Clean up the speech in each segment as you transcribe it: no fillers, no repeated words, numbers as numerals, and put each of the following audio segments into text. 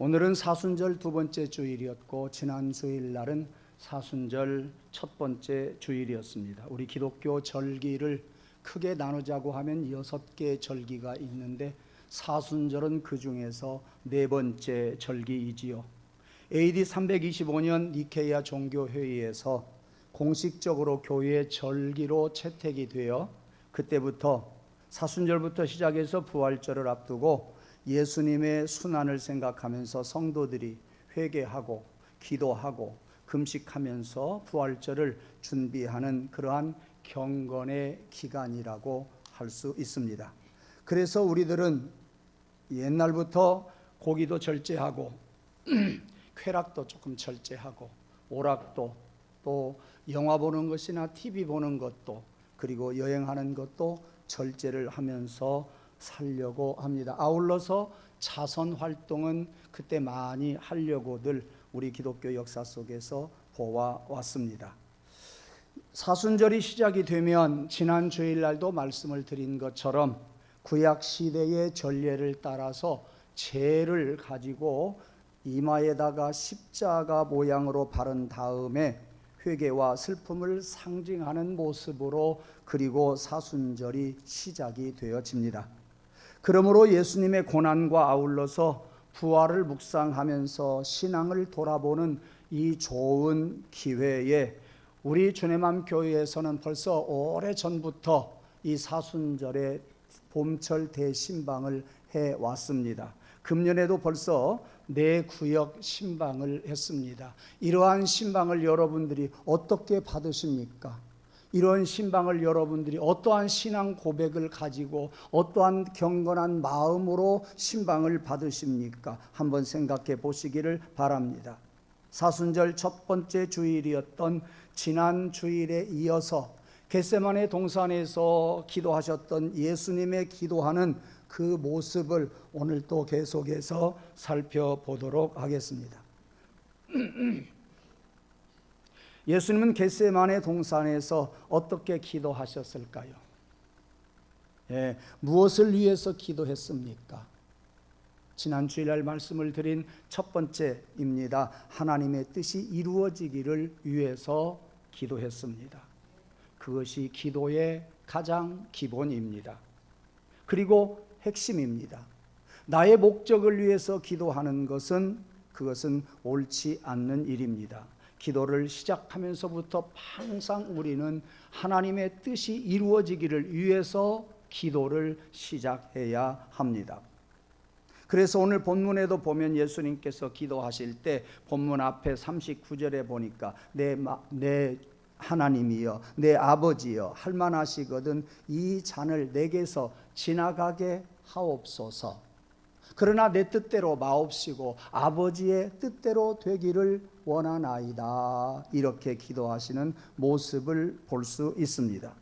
오늘은 사순절 두 번째 주일이었고 지난 주일날은 사순절 첫 번째 주일이었습니다. 우리 기독교 절기를 크게 나누자고 하면 6개의 절기가 있는데 사순절은 그 중에서 네 번째 절기이지요. AD 325년 니케이아 종교회의에서 공식적으로 교회의 절기로 채택이 되어 그때부터 사순절부터 시작해서 부활절을 앞두고 예수님의 순환을 생각하면서 성도들이 회개하고 기도하고 금식하면서 부활절을 준비하는 그러한 경건의 기간이라고 할 수 있습니다. 그래서 우리들은 옛날부터 고기도 절제하고 쾌락도 조금 절제하고 오락도 또 영화 보는 것이나 TV 보는 것도 그리고 여행하는 것도 절제를 하면서 살려고 합니다. 아울러서 자선 활동은 그때 많이 하려고들 우리 기독교 역사 속에서 보아왔습니다. 사순절이 시작이 되면 지난 주일날도 말씀을 드린 것처럼 구약 시대의 전례를 따라서 재를 가지고 이마에다가 십자가 모양으로 바른 다음에 회개와 슬픔을 상징하는 모습으로 그리고 사순절이 시작이 되어집니다. 그러므로 예수님의 고난과 아울러서 부활을 묵상하면서 신앙을 돌아보는 이 좋은 기회에 우리 주님암 교회에서는 벌써 오래전부터 이 사순절의 봄철 대신방을 해왔습니다. 금년에도 벌써 4구역 신방을 했습니다. 이러한 신방을 여러분들이 어떻게 받으십니까? 이런 신방을 여러분들이 어떠한 신앙 고백을 가지고 어떠한 경건한 마음으로 신방을 받으십니까? 한번 생각해 보시기를 바랍니다. 사순절 첫 번째 주일이었던 지난 주일에 이어서 겟세마네 동산에서 기도하셨던 예수님의 기도하는 그 모습을 오늘 또 계속해서 살펴보도록 하겠습니다. 예수님은 겟세마네 동산에서 어떻게 기도하셨을까요? 무엇을 위해서 기도했습니까? 지난 주일날 말씀을 드린 첫 번째입니다. 하나님의 뜻이 이루어지기를 위해서 기도했습니다. 그것이 기도의 가장 기본입니다. 그리고 핵심입니다. 나의 목적을 위해서 기도하는 것은 그것은 옳지 않는 일입니다. 기도를 시작하면서부터 항상 우리는 하나님의 뜻이 이루어지기를 위해서 기도를 시작해야 합니다. 그래서 오늘 본문에도 보면 예수님께서 기도하실 때 본문 앞에 39절에 보니까 내 하나님이여 내 아버지여 할만하시거든 이 잔을 내게서 지나가게 하옵소서. 그러나 내 뜻대로 마옵시고 아버지의 뜻대로 되기를 원하나이다. 이렇게 기도하시는 모습을 볼 수 있습니다.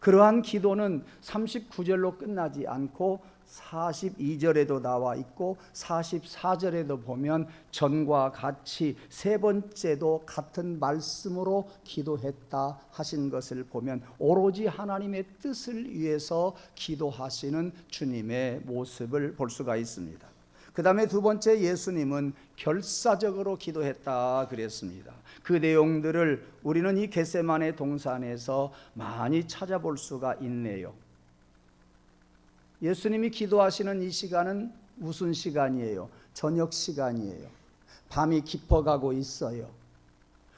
그러한 기도는 39절로 끝나지 않고 42절에도 나와 있고 44절에도 보면 전과 같이 세 번째도 같은 말씀으로 기도했다 하신 것을 보면 오로지 하나님의 뜻을 위해서 기도하시는 주님의 모습을 볼 수가 있습니다. 그 다음에 두 번째 예수님은 결사적으로 기도했다 그랬습니다. 그 내용들을 우리는 이 겟세마네 동산에서 많이 찾아볼 수가 있네요. 예수님이 기도하시는 이 시간은 무슨 시간이에요? 저녁 시간이에요. 밤이 깊어가고 있어요.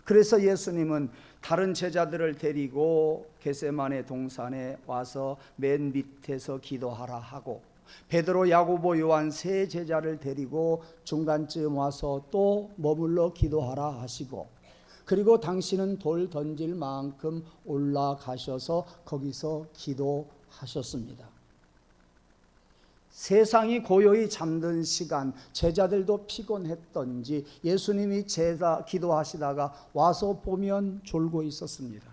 그래서 예수님은 다른 제자들을 데리고 겟세마네 동산에 와서 맨 밑에서 기도하라 하고 베드로, 야고보, 요한 세 제자를 데리고 중간쯤 와서 또 머물러 기도하라 하시고 그리고 당신은 돌 던질 만큼 올라가셔서 거기서 기도하셨습니다. 세상이 고요히 잠든 시간, 제자들도 피곤했던지 예수님이 기도하시다가 와서 보면 졸고 있었습니다.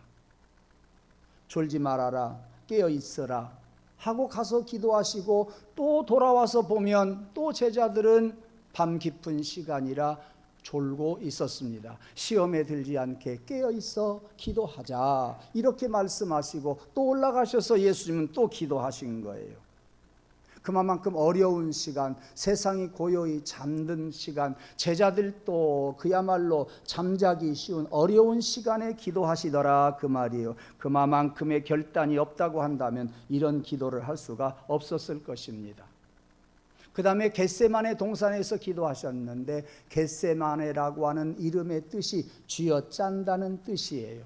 졸지 말아라, 깨어 있어라 하고 가서 기도하시고 또 돌아와서 보면 또 제자들은 밤 깊은 시간이라 졸고 있었습니다. 시험에 들지 않게 깨어 있어 기도하자 이렇게 말씀하시고 또 올라가셔서 예수님은 또 기도하신 거예요. 그만큼 어려운 시간, 세상이 고요히 잠든 시간, 제자들도 그야말로 잠자기 쉬운 어려운 시간에 기도하시더라 그 말이에요. 그만큼의 결단이 없다고 한다면 이런 기도를 할 수가 없었을 것입니다. 그 다음에 겟세마네 동산에서 기도하셨는데, 겟세마네라고 하는 이름의 뜻이 쥐어 짠다는 뜻이에요.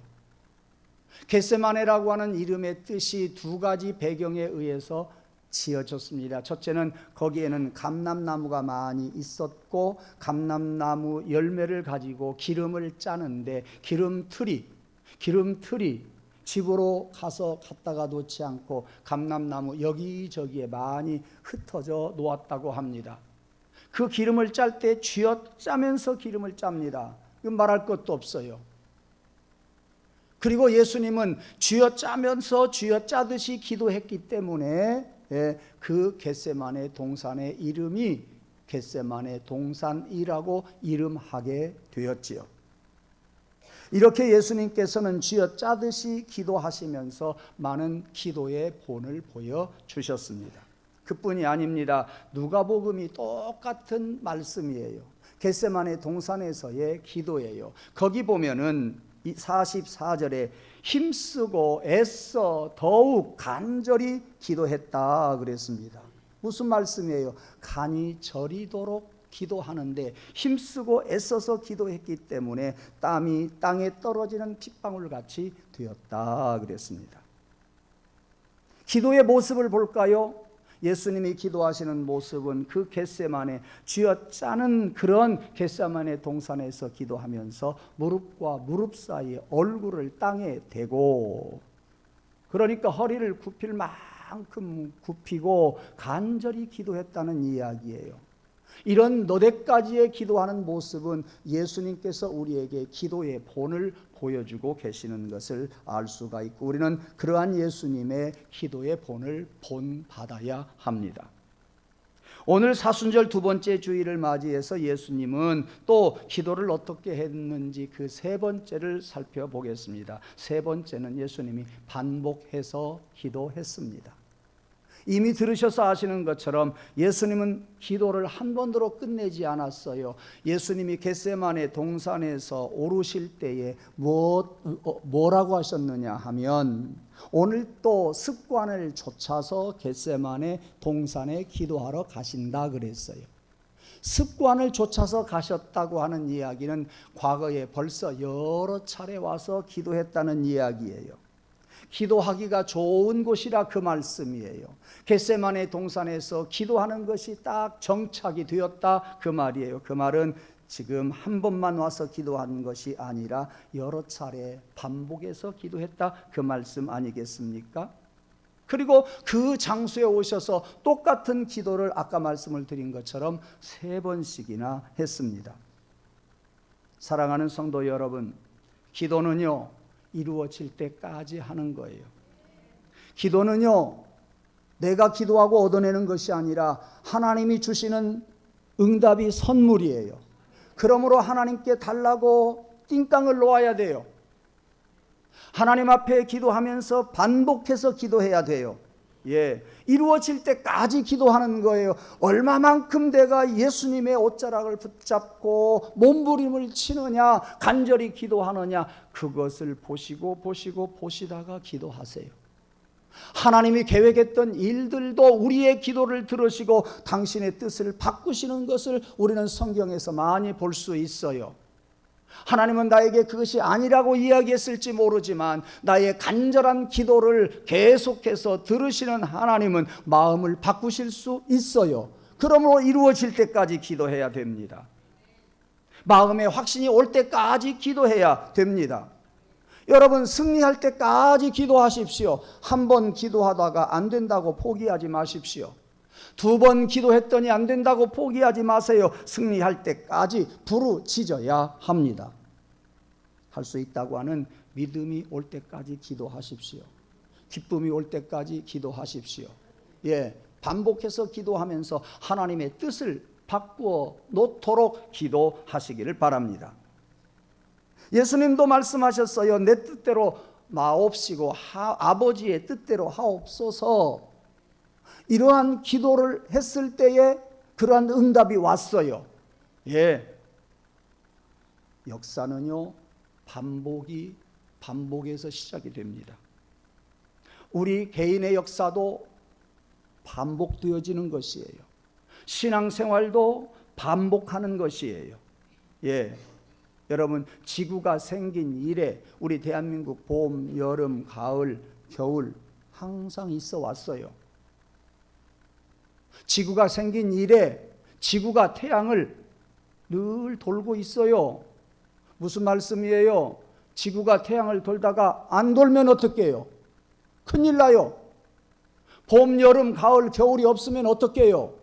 겟세마네라고 하는 이름의 뜻이 두 가지 배경에 의해서 지어졌습니다. 첫째는 거기에는 감람나무가 많이 있었고, 감람나무 열매를 가지고 기름을 짜는데 기름틀이 집으로 가서 갖다가 놓지 않고 감람나무 여기저기에 많이 흩어져 놓았다고 합니다. 그 기름을 짤 때 쥐어 짜면서 기름을 짭니다. 이건 말할 것도 없어요. 그리고 예수님은 쥐어 짜면서 쥐어 짜듯이 기도했기 때문에 그 겟세마네 동산의 이름이 겟세마네 동산이라고 이름하게 되었지요. 이렇게 예수님께서는 쥐어 짜듯이 기도하시면서 많은 기도의 본을 보여주셨습니다. 그뿐이 아닙니다. 누가복음이 똑같은 말씀이에요. 겟세마네 동산에서의 기도예요. 거기 보면은 44절에 힘쓰고 애써 더욱 간절히 기도했다 그랬습니다. 무슨 말씀이에요? 간이 저리도록 기도하는데 힘쓰고 애써서 기도했기 때문에 땀이 땅에 떨어지는 핏방울 같이 되었다 그랬습니다. 기도의 모습을 볼까요? 예수님이 기도하시는 모습은 그 겟세마네 쥐어짜는 그런 겟세마네 동산에서 기도하면서 무릎과 무릎 사이에 얼굴을 땅에 대고, 그러니까 허리를 굽힐 만큼 굽히고 간절히 기도했다는 이야기예요. 이런 너댓가지의 기도하는 모습은 예수님께서 우리에게 기도의 본을 보여주고 계시는 것을 알 수가 있고, 우리는 그러한 예수님의 기도의 본을 본받아야 합니다. 오늘 사순절 두 번째 주일을 맞이해서 예수님은 또 기도를 어떻게 했는지 그 세 번째를 살펴보겠습니다. 세 번째는 예수님이 반복해서 기도했습니다. 이미 들으셔서 아시는 것처럼 예수님은 기도를 한 번으로 끝내지 않았어요. 예수님이 겟세마네 동산에서 오르실 때에 뭐라고 하셨느냐 하면, 오늘 또 습관을 좇아서 겟세마네 동산에 기도하러 가신다 그랬어요. 습관을 좇아서 가셨다고 하는 이야기는 과거에 벌써 여러 차례 와서 기도했다는 이야기예요. 기도하기가 좋은 곳이라 그 말씀이에요. 겟세마네 동산에서 기도하는 것이 딱 정착이 되었다 그 말이에요. 그 말은 지금 한 번만 와서 기도하는 것이 아니라 여러 차례 반복해서 기도했다 그 말씀 아니겠습니까? 그리고 그 장소에 오셔서 똑같은 기도를 아까 말씀을 드린 것처럼 세 번씩이나 했습니다. 사랑하는 성도 여러분, 기도는요 이루어질 때까지 하는 거예요. 기도는요 내가 기도하고 얻어내는 것이 아니라 하나님이 주시는 응답이 선물이에요. 그러므로 하나님께 달라고 띵땅을 놓아야 돼요. 하나님 앞에 기도하면서 반복해서 기도해야 돼요. 이루어질 때까지 기도하는 거예요. 얼마만큼 내가 예수님의 옷자락을 붙잡고 몸부림을 치느냐, 간절히 기도하느냐, 그것을 보시다가 기도하세요. 하나님이 계획했던 일들도 우리의 기도를 들으시고 당신의 뜻을 바꾸시는 것을 우리는 성경에서 많이 볼 수 있어요. 하나님은 나에게 그것이 아니라고 이야기했을지 모르지만 나의 간절한 기도를 계속해서 들으시는 하나님은 마음을 바꾸실 수 있어요. 그러므로 이루어질 때까지 기도해야 됩니다. 마음의 확신이 올 때까지 기도해야 됩니다. 여러분, 승리할 때까지 기도하십시오. 한 번 기도하다가 안 된다고 포기하지 마십시오. 두 번 기도했더니 안 된다고 포기하지 마세요. 승리할 때까지 부르짖어야 합니다. 할 수 있다고 하는 믿음이 올 때까지 기도하십시오. 기쁨이 올 때까지 기도하십시오. 반복해서 기도하면서 하나님의 뜻을 바꾸어 놓도록 기도하시기를 바랍니다. 예수님도 말씀하셨어요. 내 뜻대로 마옵시고 아버지의 뜻대로 하옵소서. 이러한 기도를 했을 때에 그러한 응답이 왔어요. 예. 역사는요, 반복에서 시작이 됩니다. 우리 개인의 역사도 반복되어지는 것이에요. 신앙생활도 반복하는 것이에요. 예. 여러분, 지구가 생긴 이래 우리 대한민국 봄, 여름, 가을, 겨울 항상 있어 왔어요. 지구가 생긴 이래 지구가 태양을 늘 돌고 있어요. 무슨 말씀이에요? 지구가 태양을 돌다가 안 돌면 어떻게 해요? 큰일 나요. 봄, 여름, 가을, 겨울이 없으면 어떻게 해요?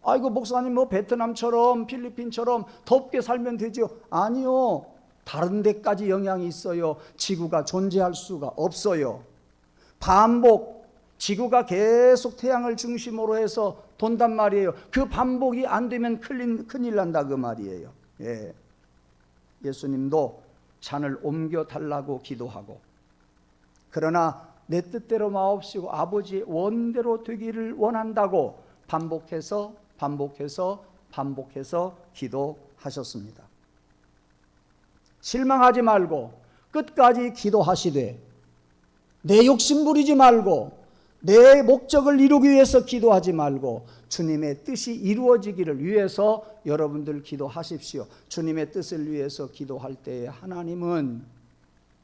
아이고 목사님 뭐 베트남처럼 필리핀처럼 덥게 살면 되죠. 아니요. 다른 데까지 영향이 있어요. 지구가 존재할 수가 없어요. 반복, 지구가 계속 태양을 중심으로 해서 돈단 말이에요. 그 반복이 안 되면 큰일 난다 그 말이에요. 예. 예수님도 잔을 옮겨 달라고 기도하고, 그러나 내 뜻대로 마옵시고 아버지의 원대로 되기를 원한다고 반복해서 기도하셨습니다. 실망하지 말고 끝까지 기도하시되, 내 욕심 부리지 말고 내 목적을 이루기 위해서 기도하지 말고 주님의 뜻이 이루어지기를 위해서 여러분들 기도하십시오. 주님의 뜻을 위해서 기도할 때에 하나님은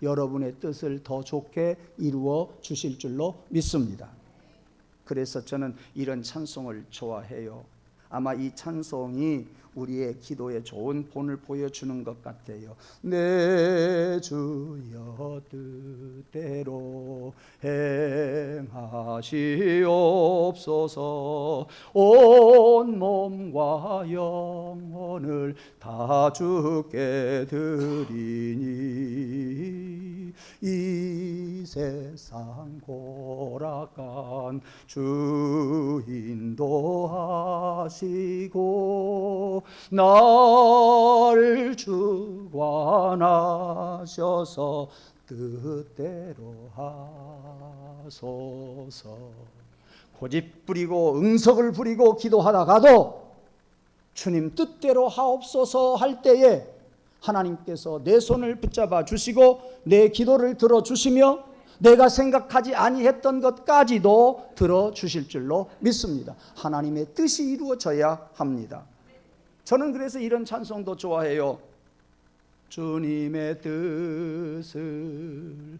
여러분의 뜻을 더 좋게 이루어 주실 줄로 믿습니다. 그래서 저는 이런 찬송을 좋아해요. 아마 이 찬송이 우리의 기도에 좋은 본을 보여주는 것 같아요. 내 주여 뜻대로 행하시옵소서. 온 몸과 영혼을 다 주께 드리니 이 세상 고락간 주 인도하시고 날 주관하셔서 뜻대로 하소서. 고집 부리고 응석을 부리고 기도하다가도 주님 뜻대로 하옵소서 할 때에 하나님께서 내 손을 붙잡아 주시고 내 기도를 들어주시며 내가 생각하지 아니했던 것까지도 들어주실 줄로 믿습니다. 하나님의 뜻이 이루어져야 합니다. 저는 그래서 이런 찬송도 좋아해요. 주님의 뜻을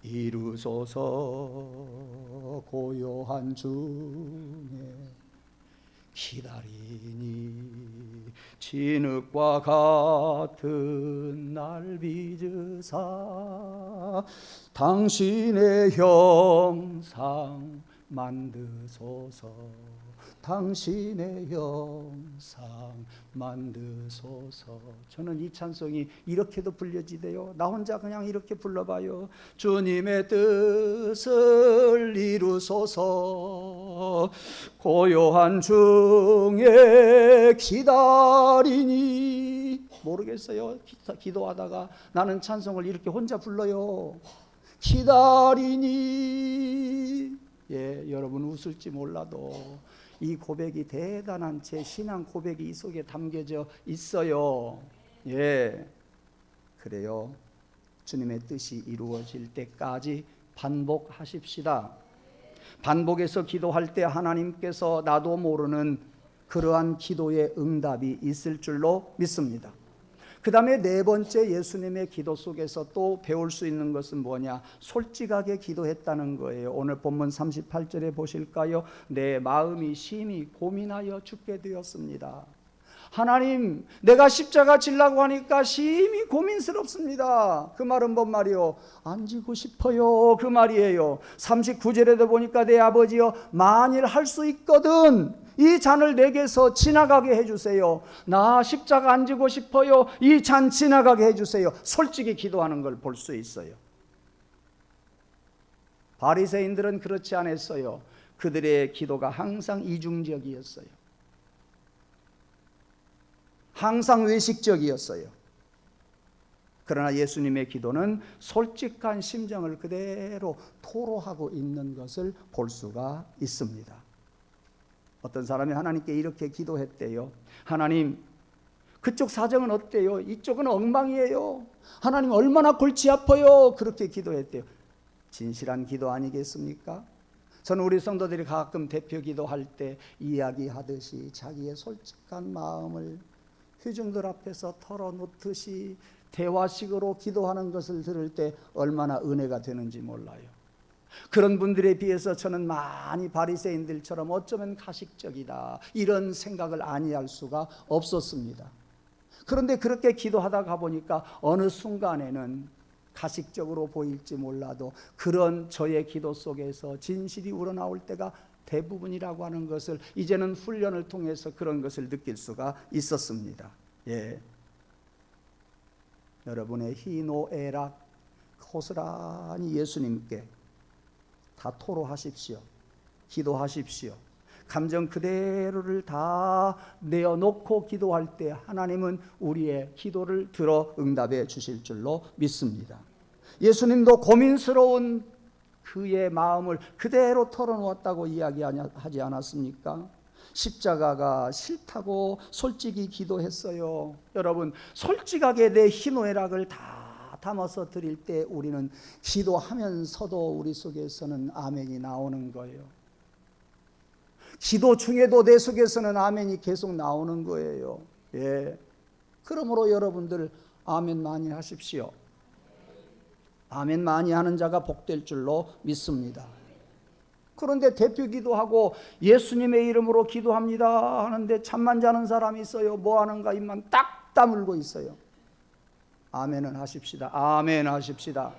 이루소서. 고요한 중에 기다리니 진흙과 같은 날 빚으사 당신의 형상 만드소서. 당신의 형상 만드소서. 저는 이 찬송이 이렇게도 불려지대요. 나 혼자 그냥 이렇게 불러봐요. 주님의 뜻을 이루소서. 고요한 중에 기다리니. 모르겠어요. 기도하다가 나는 찬송을 이렇게 혼자 불러요. 기다리니. 예, 여러분 웃을지 몰라도 이 고백이 대단한 제 신앙 고백이 이 속에 담겨져 있어요. 예, 그래요. 주님의 뜻이 이루어질 때까지 반복하십시다. 반복해서 기도할 때 하나님께서 나도 모르는 그러한 기도의 응답이 있을 줄로 믿습니다. 그 다음에 네 번째 예수님의 기도 속에서 또 배울 수 있는 것은 뭐냐? 솔직하게 기도했다는 거예요. 오늘 본문 38절에 보실까요? 내 마음이 심히 고민하여 죽게 되었습니다. 하나님, 내가 십자가 지려고 하니까 심히 고민스럽습니다. 그 말은 뭔 말이요? 안 지고 싶어요. 그 말이에요. 39절에도 보니까 내 아버지여, 만일 할 수 있거든 이 잔을 내게서 지나가게 해주세요. 나 십자가 안 지고 싶어요. 이 잔 지나가게 해주세요. 솔직히 기도하는 걸 볼 수 있어요. 바리새인들은 그렇지 않았어요. 그들의 기도가 항상 이중적이었어요. 항상 외식적이었어요. 그러나 예수님의 기도는 솔직한 심정을 그대로 토로하고 있는 것을 볼 수가 있습니다. 어떤 사람이 하나님께 이렇게 기도했대요. 하나님, 그쪽 사정은 어때요? 이쪽은 엉망이에요. 하나님 얼마나 골치 아파요. 그렇게 기도했대요. 진실한 기도 아니겠습니까? 저는 우리 성도들이 가끔 대표 기도할 때 이야기하듯이 자기의 솔직한 마음을 회중들 앞에서 털어놓듯이 대화식으로 기도하는 것을 들을 때 얼마나 은혜가 되는지 몰라요. 그런 분들에 비해서 저는 많이 바리새인들처럼 어쩌면 가식적이다 이런 생각을 아니할 수가 없었습니다. 그런데 그렇게 기도하다 가보니까 어느 순간에는 가식적으로 보일지 몰라도 그런 저의 기도 속에서 진실이 우러나올 때가 대부분이라고 하는 것을 이제는 훈련을 통해서 그런 것을 느낄 수가 있었습니다. 예. 여러분의 희노애락 고스란히 예수님께 다 토로하십시오. 기도하십시오. 감정 그대로를 다 내어놓고 기도할 때 하나님은 우리의 기도를 들어 응답해 주실 줄로 믿습니다. 예수님도 고민스러운 그의 마음을 그대로 털어놓았다고 이야기하지 않았습니까? 십자가가 싫다고 솔직히 기도했어요. 여러분, 솔직하게 내 희노애락을 다 담아서 드릴 때 우리는 기도하면서도 우리 속에서는 아멘이 나오는 거예요. 기도 중에도 내 속에서는 아멘이 계속 나오는 거예요. 예. 그러므로 여러분들 아멘 많이 하십시오. 아멘 많이 하는 자가 복될 줄로 믿습니다. 그런데 대표 기도하고 예수님의 이름으로 기도합니다 하는데 잠만 자는 사람이 있어요. 뭐 하는가 입만 딱 다물고 있어요. 아멘은 하십시다. 아멘 하십시다.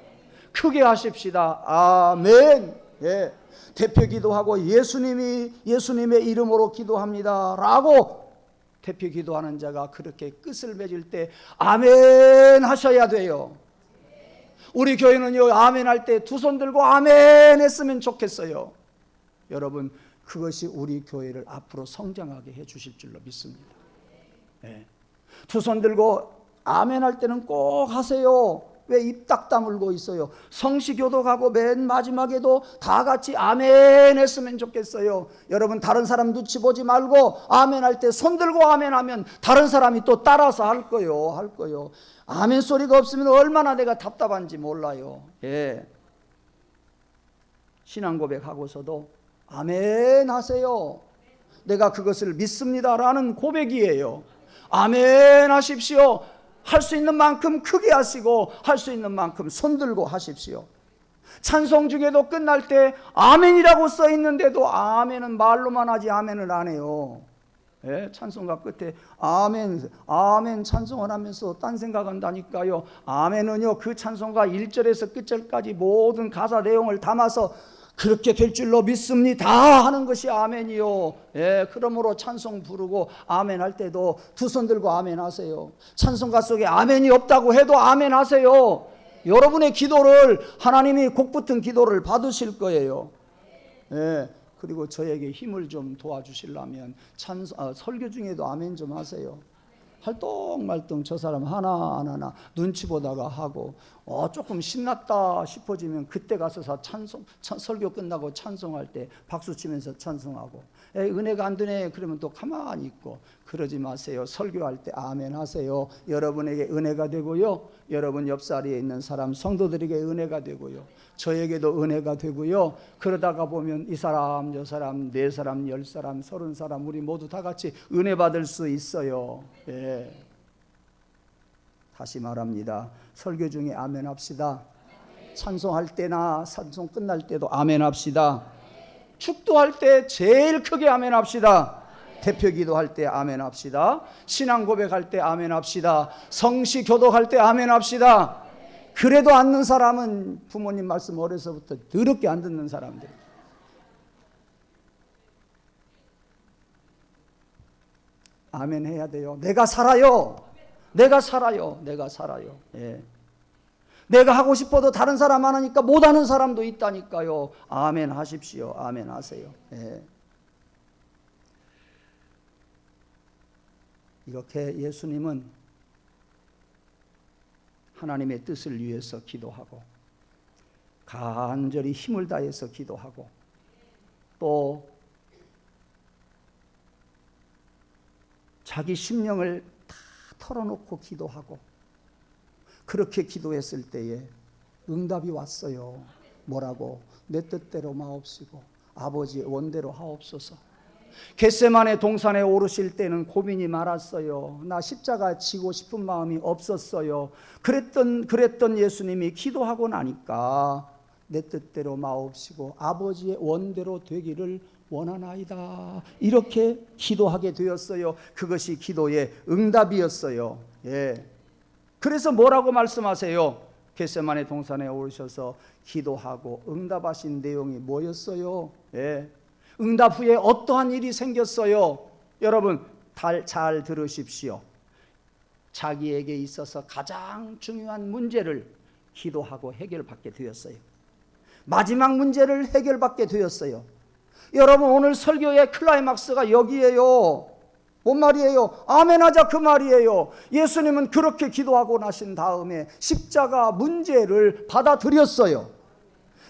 크게 하십시다. 아멘. 예. 대표 기도하고 예수님의 이름으로 기도합니다 라고 대표 기도하는 자가 그렇게 끝을 맺을 때 아멘 하셔야 돼요. 우리 교회는요, 아멘 할 때 두 손 들고 아멘 했으면 좋겠어요. 여러분, 그것이 우리 교회를 앞으로 성장하게 해 주실 줄로 믿습니다. 네. 두 손 들고 아멘 할 때는 꼭 하세요. 왜 입 딱 다물고 있어요? 성시교독하고 맨 마지막에도 다 같이 아멘 했으면 좋겠어요. 여러분, 다른 사람 눈치 보지 말고 아멘 할 때 손 들고 아멘 하면 다른 사람이 또 따라서 할 거요. 아멘 소리가 없으면 얼마나 내가 답답한지 몰라요. 예. 신앙 고백하고서도 아멘 하세요. 내가 그것을 믿습니다라는 고백이에요. 아멘 하십시오. 할 수 있는 만큼 크게 하시고 할 수 있는 만큼 손들고 하십시오. 찬송 중에도 끝날 때 아멘이라고 써 있는데도 아멘은 말로만 하지 아멘을 안 해요. 예? 찬송가 끝에 아멘 찬송을 하면서 딴 생각한다니까요. 아멘은요, 그 찬송가 1절에서 끝절까지 모든 가사 내용을 담아서 그렇게 될 줄로 믿습니다 하는 것이 아멘이요. 예, 그러므로 찬송 부르고 아멘 할 때도 두 손 들고 아멘 하세요. 찬송가 속에 아멘이 없다고 해도 아멘 하세요. 여러분의 기도를 하나님이 곡 붙은 기도를 받으실 거예요. 예, 그리고 저에게 힘을 좀 도와주시려면 설교 중에도 아멘 좀 하세요. 할똥말똥 저 사람 하나 눈치 보다가 하고 조금 신났다 싶어지면 그때 가서 설교 끝나고 찬송할 때 박수 치면서 찬송하고 은혜가 안 되네 그러면 또 가만히 있고 그러지 마세요. 설교할 때 아멘 하세요. 여러분에게 은혜가 되고요, 여러분 옆자리에 있는 사람 성도들에게 은혜가 되고요, 저에게도 은혜가 되고요. 그러다가 보면 이 사람 저 사람 4사람 10사람 30사람 우리 모두 다 같이 은혜 받을 수 있어요. 예. 다시 말합니다. 설교 중에 아멘 합시다. 찬송할 때나 찬송 끝날 때도 아멘 합시다. 축도할 때 제일 크게 아멘 합시다. 대표 기도할 때 아멘 합시다. 신앙 고백할 때 아멘 합시다. 성시 교독할 때 아멘 합시다. 그래도 않는 사람은 부모님 말씀 어려서부터 더럽게 안 듣는 사람들. 아멘 해야 돼요. 내가 살아요. 예. 내가 하고 싶어도 다른 사람 안 하니까 못하는 사람도 있다니까요. 아멘 하십시오. 아멘 하세요. 예. 이렇게 예수님은 하나님의 뜻을 위해서 기도하고 간절히 힘을 다해서 기도하고 또 자기 심령을 다 털어놓고 기도하고 그렇게 기도했을 때에 응답이 왔어요. 뭐라고? 내 뜻대로 마옵시고 아버지의 원대로 하옵소서. 겟세마네 동산에 오르실 때는 고민이 많았어요. 나 십자가 지고 싶은 마음이 없었어요. 그랬던 예수님이 기도하고 나니까 내 뜻대로 마옵시고 아버지의 원대로 되기를 원하나이다. 이렇게 기도하게 되었어요. 그것이 기도의 응답이었어요. 예. 그래서 뭐라고 말씀하세요? 겟세마네 동산에 오르셔서 기도하고 응답하신 내용이 뭐였어요? 예. 응답 후에 어떠한 일이 생겼어요? 여러분 잘 들으십시오. 자기에게 있어서 가장 중요한 문제를 기도하고 해결받게 되었어요. 마지막 문제를 해결받게 되었어요. 여러분 오늘 설교의 클라이막스가 여기에요. 뭔 말이에요? 아멘하자 그 말이에요. 예수님은 그렇게 기도하고 나신 다음에 십자가 문제를 받아들였어요.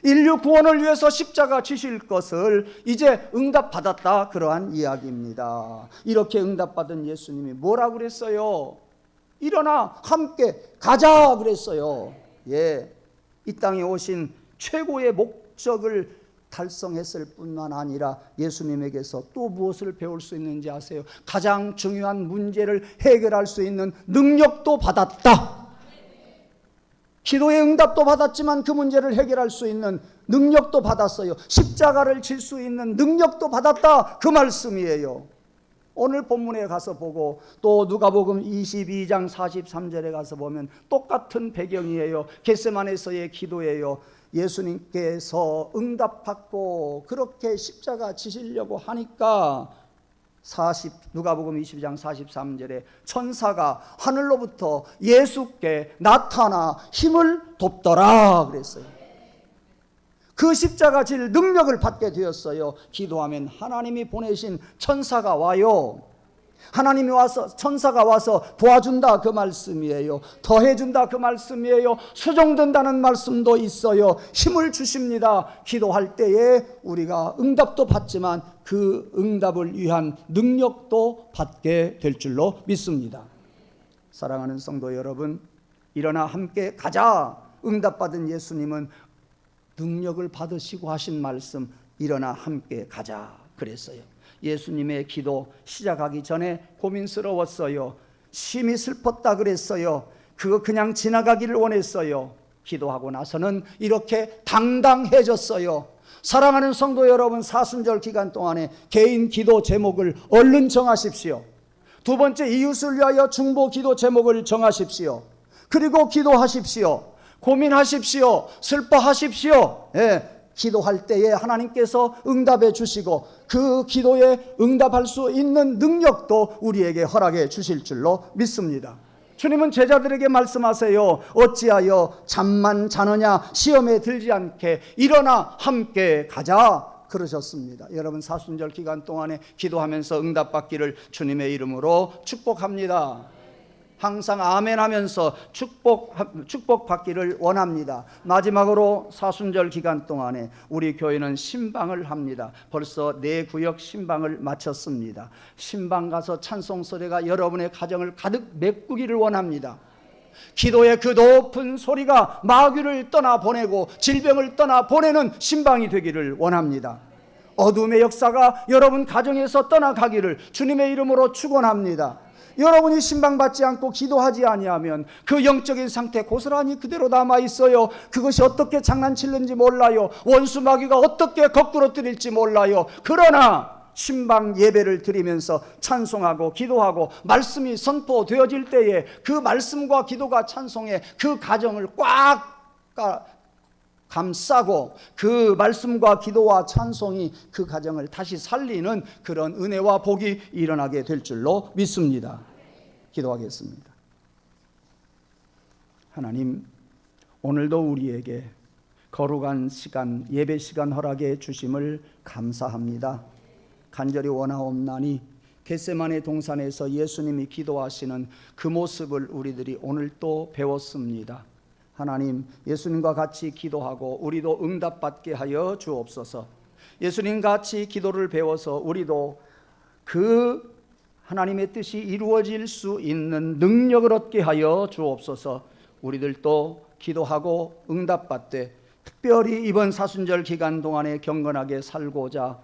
인류 구원을 위해서 십자가 지실 것을 이제 응답받았다, 그러한 이야기입니다. 이렇게 응답받은 예수님이 뭐라고 그랬어요? 일어나 함께 가자 그랬어요. 예, 이 땅에 오신 최고의 목적을 달성했을 뿐만 아니라 예수님에게서 또 무엇을 배울 수 있는지 아세요? 가장 중요한 문제를 해결할 수 있는 능력도 받았다. 기도의 응답도 받았지만 그 문제를 해결할 수 있는 능력도 받았어요. 십자가를 질 수 있는 능력도 받았다, 그 말씀이에요. 오늘 본문에 가서 보고 또 누가복음 22장 43절에 가서 보면 똑같은 배경이에요. 겟세마네에서의 기도예요. 예수님께서 응답받고 그렇게 십자가 지시려고 하니까 누가복음 22장 43절에 천사가 하늘로부터 예수께 나타나 힘을 돕더라 그랬어요. 그 십자가 질 능력을 받게 되었어요. 기도하면 하나님이 보내신 천사가 와요. 하나님이 와서, 천사가 와서 도와준다 그 말씀이에요. 더해준다 그 말씀이에요. 수정된다는 말씀도 있어요. 힘을 주십니다. 기도할 때에 우리가 응답도 받지만 그 응답을 위한 능력도 받게 될 줄로 믿습니다. 사랑하는 성도 여러분, 일어나 함께 가자. 응답받은 예수님은 능력을 받으시고 하신 말씀, 일어나 함께 가자 그랬어요. 예수님의 기도 시작하기 전에 고민스러웠어요. 심히 슬펐다 그랬어요. 그거 그냥 지나가기를 원했어요. 기도하고 나서는 이렇게 당당해졌어요. 사랑하는 성도 여러분, 사순절 기간 동안에 개인 기도 제목을 얼른 정하십시오. 두 번째, 이웃을 위하여 중보 기도 제목을 정하십시오. 그리고 기도하십시오. 고민하십시오. 슬퍼하십시오. 예. 기도할 때에 하나님께서 응답해 주시고 그 기도에 응답할 수 있는 능력도 우리에게 허락해 주실 줄로 믿습니다. 주님은 제자들에게 말씀하세요. 어찌하여 잠만 자느냐, 시험에 들지 않게 일어나 함께 가자 그러셨습니다. 여러분 사순절 기간 동안에 기도하면서 응답받기를 주님의 이름으로 축복합니다. 항상 아멘 하면서 축복받기를 원합니다. 마지막으로 사순절 기간 동안에 우리 교회는 신방을 합니다. 벌써 4구역 신방을 마쳤습니다. 신방 가서 찬송 소리가 여러분의 가정을 가득 메꾸기를 원합니다. 기도의 그 높은 소리가 마귀를 떠나보내고 질병을 떠나보내는 신방이 되기를 원합니다. 어둠의 역사가 여러분 가정에서 떠나가기를 주님의 이름으로 축원합니다. 여러분이 신방받지 않고 기도하지 아니하면 그 영적인 상태 고스란히 그대로 남아있어요. 그것이 어떻게 장난치는지 몰라요. 원수 마귀가 어떻게 거꾸로 때릴지 몰라요. 그러나 신방 예배를 드리면서 찬송하고 기도하고 말씀이 선포되어질 때에 그 말씀과 기도가 찬송에 그 가정을 꽉 감싸고 그 말씀과 기도와 찬송이 그 가정을 다시 살리는 그런 은혜와 복이 일어나게 될 줄로 믿습니다. 기도하겠습니다. 하나님, 오늘도 우리에게 거룩한 시간, 예배 시간 허락해 주심을 감사합니다. 간절히 원하옵나니 겟세마네 동산에서 예수님이 기도하시는 그 모습을 우리들이 오늘 또 배웠습니다. 하나님, 예수님과 같이 기도하고 우리도 응답받게 하여 주옵소서. 예수님 같이 기도를 배워서 우리도 그 하나님의 뜻이 이루어질 수 있는 능력을 얻게 하여 주옵소서. 우리들도 기도하고 응답받되 특별히 이번 사순절 기간 동안에 경건하게 살고자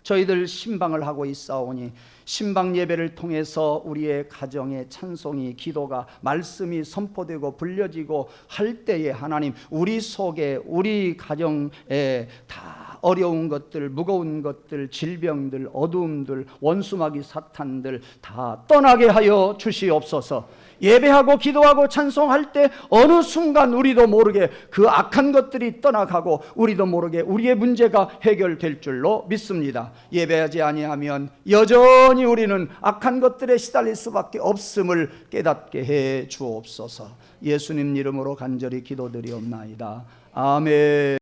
저희들 신방을 하고 있사오니 신방 예배를 통해서 우리의 가정의 찬송이, 기도가, 말씀이 선포되고 불려지고 할 때에 하나님, 우리 속에, 우리 가정에 다 어려운 것들, 무거운 것들, 질병들, 어두움들, 원수마귀 사탄들 다 떠나게 하여 주시옵소서. 예배하고 기도하고 찬송할 때 어느 순간 우리도 모르게 그 악한 것들이 떠나가고 우리도 모르게 우리의 문제가 해결될 줄로 믿습니다. 예배하지 아니하면 여전히 우리는 악한 것들에 시달릴 수밖에 없음을 깨닫게 해 주옵소서. 예수님 이름으로 간절히 기도드리옵나이다. 아멘.